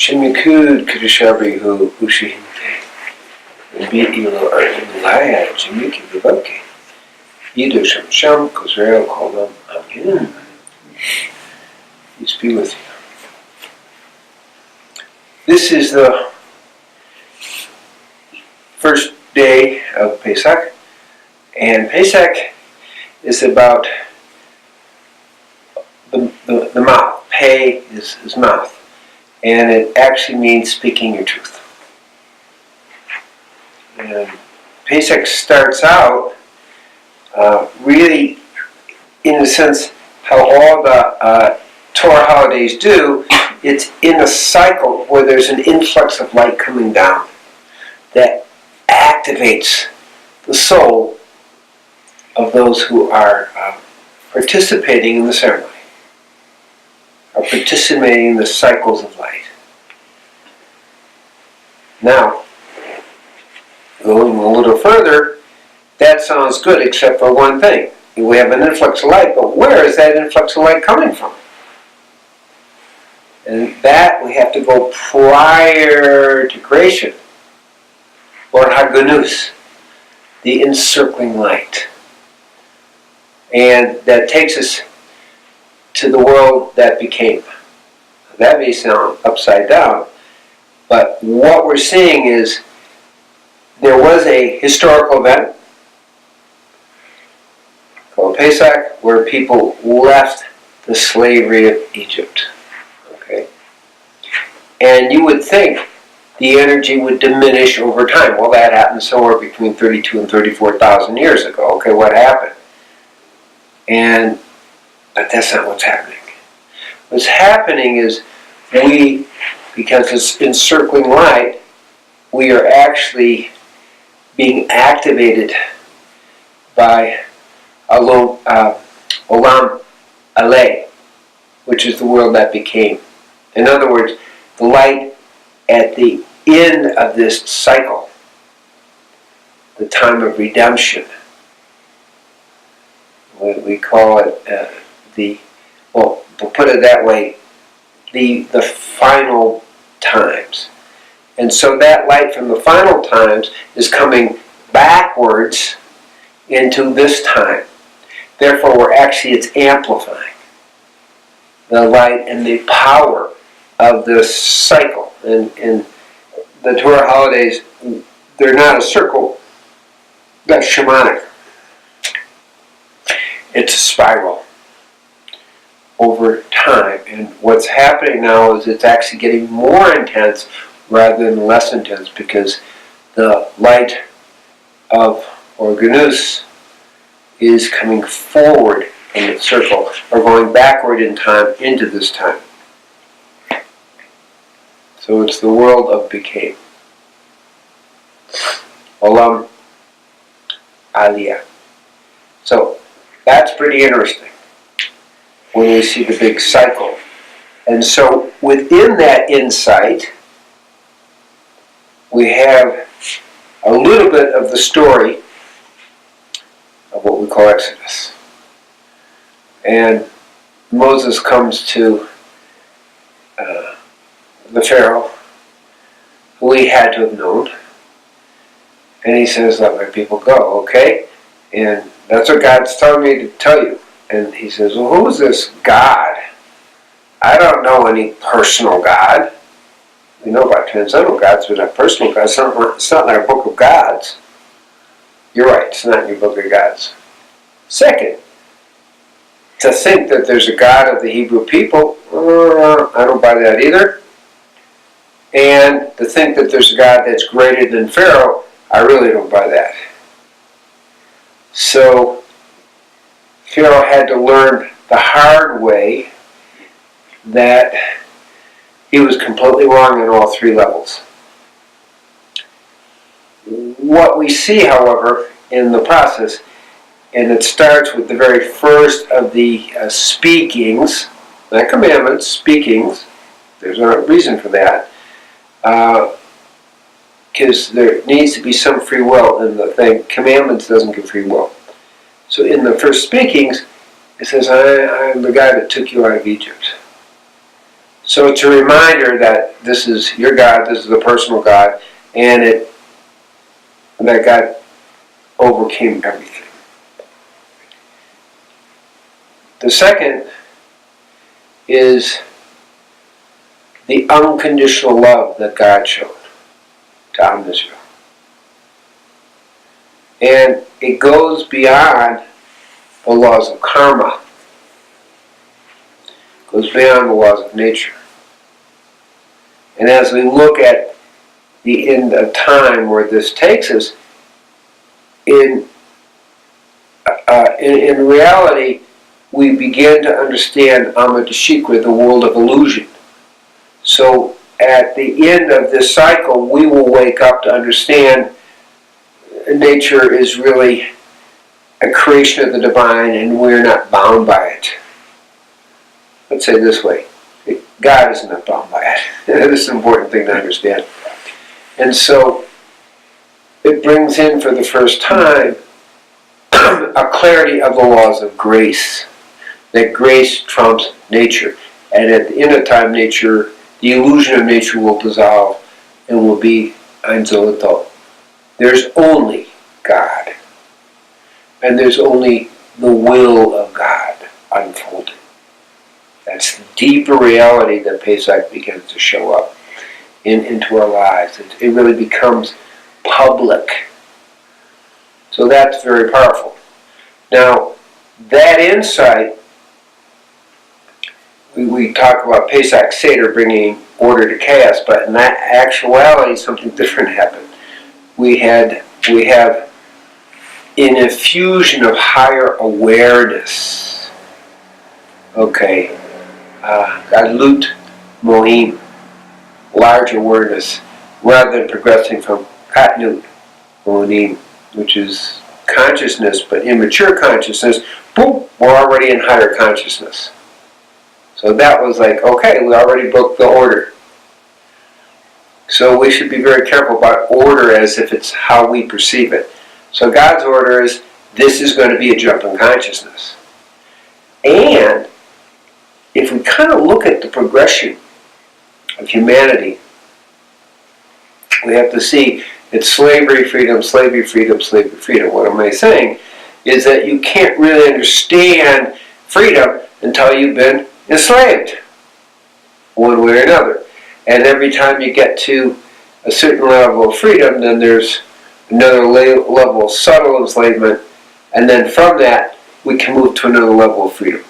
Shimikud Kudishabrihu Ushihinte. Ilo Arlaya Jimiki Vivoki. Yidu Sham Sham Kozrael Kolam Amin. Peace be with you. This is the first day of Pesach, and Pesach is about the mouth. Pei is mouth, and it actually means speaking your truth. And Pesach starts out really in the sense how all the Torah holidays do. It's in a cycle where there's an influx of light coming down that activates the soul of those who are participating in the ceremony, are participating in the cycles of light. Now, going a little further, that sounds good except for one thing. We have an influx of light, but where is that influx of light coming from? And that we have to go prior to creation, or Hagunus, the encircling light. And that takes us to the world that became. That may sound upside down, but what we're seeing is there was a historical event called Pesach where people left the slavery of Egypt. Okay? And you would think the energy would diminish over time. Well, that happened somewhere between 32 and 34,000 years ago. Okay, what happened? But that's not what's happening. What's happening is because it's encircling light, we are actually being activated by Olam Ale, which is the world that became. In other words, the light at the end of this cycle, the time of redemption. We call it we'll put it that way, the final times. And so that light from the final times is coming backwards into this time. Therefore, it's amplifying the light and the power of this cycle. And the Torah holidays, they're not a circle, that's shamanic. It's a spiral over time. And what's happening now is it's actually getting more intense rather than less intense, because the light of Organus is coming forward in the circle, or going backward in time into this time. So it's the world of became. Olam Aliyah. So that's pretty interesting when we see the big cycle. And so within that insight, we have a little bit of the story of what we call Exodus. And Moses comes to the Pharaoh, who he had to have known, and he says, let my people go, okay? And that's what God's telling me to tell you. And he says, well, who is this God? I don't know any personal God. We know about transcendental gods, but not personal gods. It's not in our book of gods. You're right, it's not in your book of gods. Second, to think that there's a God of the Hebrew people, I don't buy that either. And to think that there's a God that's greater than Pharaoh, I really don't buy that. So Pharaoh had to learn the hard way that he was completely wrong on all three levels. What we see, however, in the process, and it starts with the very first of the speakings, not commandments, speakings. There's a reason for that. Because there needs to be some free will in the thing. Commandments doesn't give free will. So in the first speakings, it says, I am the guy that took you out of Egypt. So it's a reminder that this is your God, this is the personal God, and that God overcame everything. The second is the unconditional love that God showed to Israel. And it goes beyond the laws of karma. It goes beyond the laws of nature. And as we look at the end of time where this takes us, in reality, we begin to understand Amatashikra, the world of illusion. So at the end of this cycle, we will wake up to understand nature is really a creation of the divine and we're not bound by it. Let's say it this way, God is not bound by it. This is an important thing to understand. And so it brings in for the first time a clarity of the laws of grace, that grace trumps nature. And at the end of time, nature, the illusion of nature will dissolve and will be Ein Zolito. There's only God. And there's only the will of God unfolding. That's the deeper reality that Pesach begins to show up into our lives. It really becomes public. So that's very powerful. Now, that insight, we talk about Pesach Seder bringing order to chaos, but in that actuality, something different happened. We have an infusion of higher awareness. Okay, Gadlut Mohim, large awareness, rather than progressing from Katnut Mohim, which is consciousness, but immature consciousness. Boom, we're already in higher consciousness. So that was like, okay, we already broke the order. So we should be very careful about order as if it's how we perceive it. So God's order is, this is going to be a jump in consciousness. And if we kind of look at the progression of humanity, we have to see it's slavery, freedom, slavery, freedom, slavery, freedom. What am I saying? Is that you can't really understand freedom until you've been enslaved, one way or another. And every time you get to a certain level of freedom, then there's another level of subtle enslavement, and then from that, we can move to another level of freedom.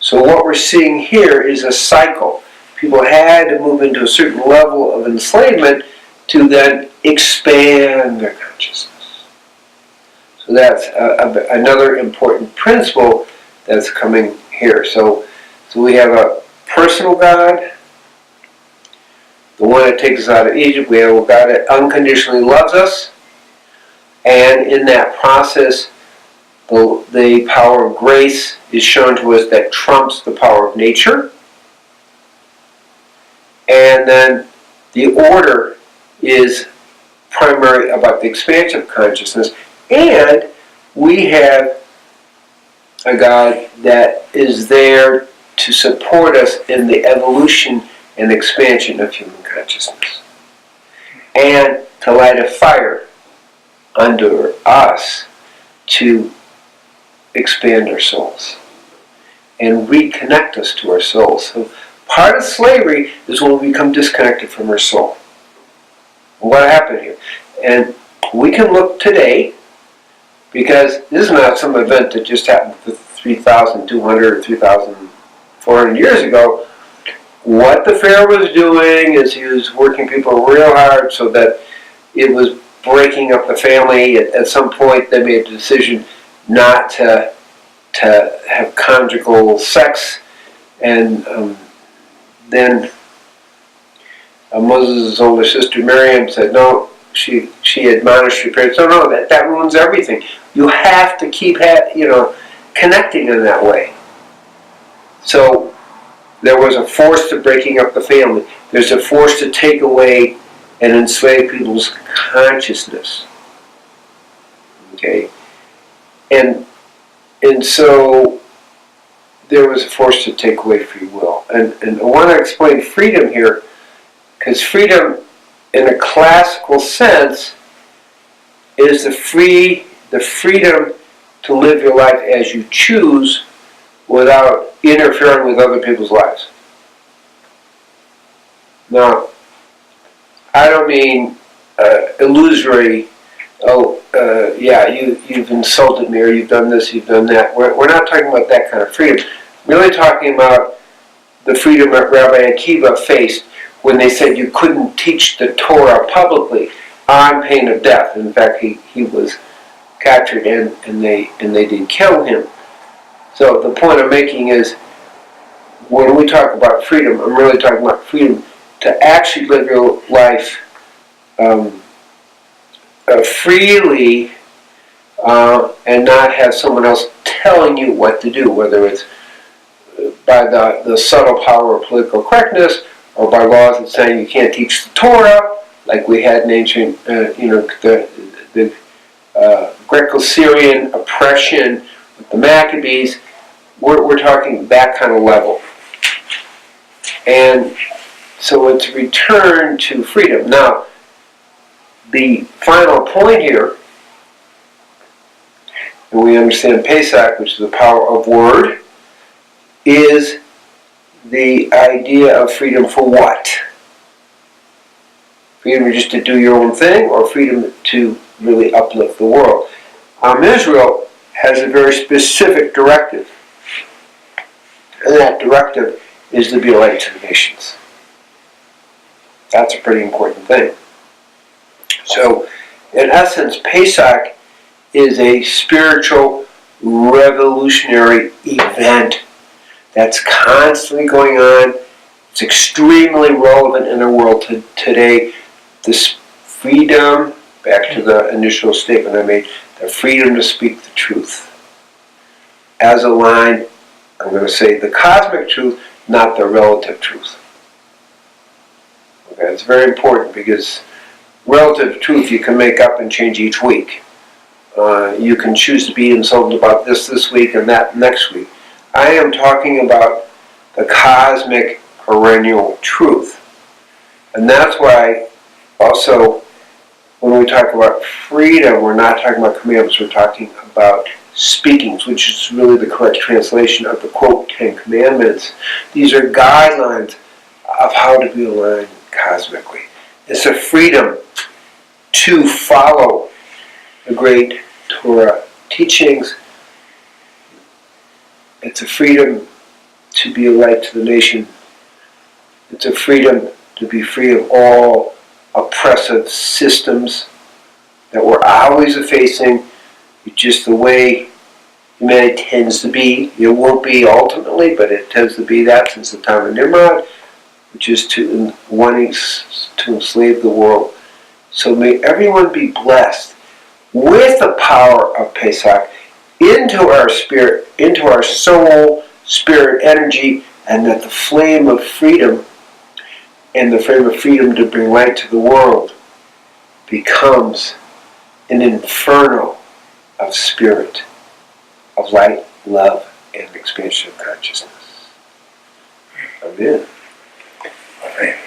So what we're seeing here is a cycle. People had to move into a certain level of enslavement to then expand their consciousness. So that's another important principle that's coming here. So we have a personal God, the one that takes us out of Egypt. We have a God that unconditionally loves us, and in that process, the power of grace is shown to us that trumps the power of nature. And then the order is primary about the expansion of consciousness. And we have a God that is there to support us in the evolution and expansion of human consciousness. And to light a fire under us to expand our souls and reconnect us to our souls. So part of slavery is when we become disconnected from our soul. What happened here? And we can look today, because this is not some event that just happened 3,200 or 3,400 years ago. What the Pharaoh was doing is he was working people real hard so that it was breaking up the family. At some point they made a decision not to have conjugal sex, and then Moses' older sister Miriam said, no, she admonished her parents, no, that ruins everything. You have to keep connecting in that way. So there was a force to breaking up the family. There's a force to take away and enslave people's consciousness. Okay? And so there was a force to take away free will. And I want to explain freedom here, because freedom, in a classical sense, is the freedom to live your life as you choose without interfering with other people's lives. Now, I don't mean illusory, you've insulted me, or you've done this, you've done that. We're not talking about that kind of freedom. We're really talking about the freedom that Rabbi Akiva faced when they said you couldn't teach the Torah publicly on pain of death. In fact, he was captured and they did kill him. So the point I'm making is, when we talk about freedom, I'm really talking about freedom to actually live your life freely and not have someone else telling you what to do, whether it's by the subtle power of political correctness or by laws that saying you can't teach the Torah, like we had in ancient, the Greco-Syrian oppression with the Maccabees. We're talking that kind of level. And so it's a return to freedom. Now, the final point here, and we understand Pesach, which is the power of word, is the idea of freedom for what? Freedom just to do your own thing, or freedom to really uplift the world? Israel has a very specific directive, and that directive is to be a light to the nations. That's a pretty important thing. So, in essence, Pesach is a spiritual revolutionary event that's constantly going on. It's extremely relevant in our world today. This freedom, back to the initial statement I made, the freedom to speak the truth. As a line, I'm going to say the cosmic truth, not the relative truth. Okay, it's very important, because relative truth you can make up and change each week. You can choose to be insulted about this week and that next week. I am talking about the cosmic perennial truth. And that's why also when we talk about freedom, we're not talking about commandments, we're talking about speakings, which is really the correct translation of the quote 10 Commandments. These are guidelines of how to be aligned cosmically. It's a freedom to follow the great Torah teachings. It's a freedom to be a light to the nation. It's a freedom to be free of all oppressive systems that we're always facing. It's just the way humanity tends to be. It won't be ultimately, but it tends to be that since the time of Nimrod, which is wanting to enslave the world. So may everyone be blessed with the power of Pesach into our spirit, into our soul, spirit, energy, and that the flame of freedom and the flame of freedom to bring light to the world becomes an inferno of spirit, of light, love, and expansion of consciousness. Amen. Amen.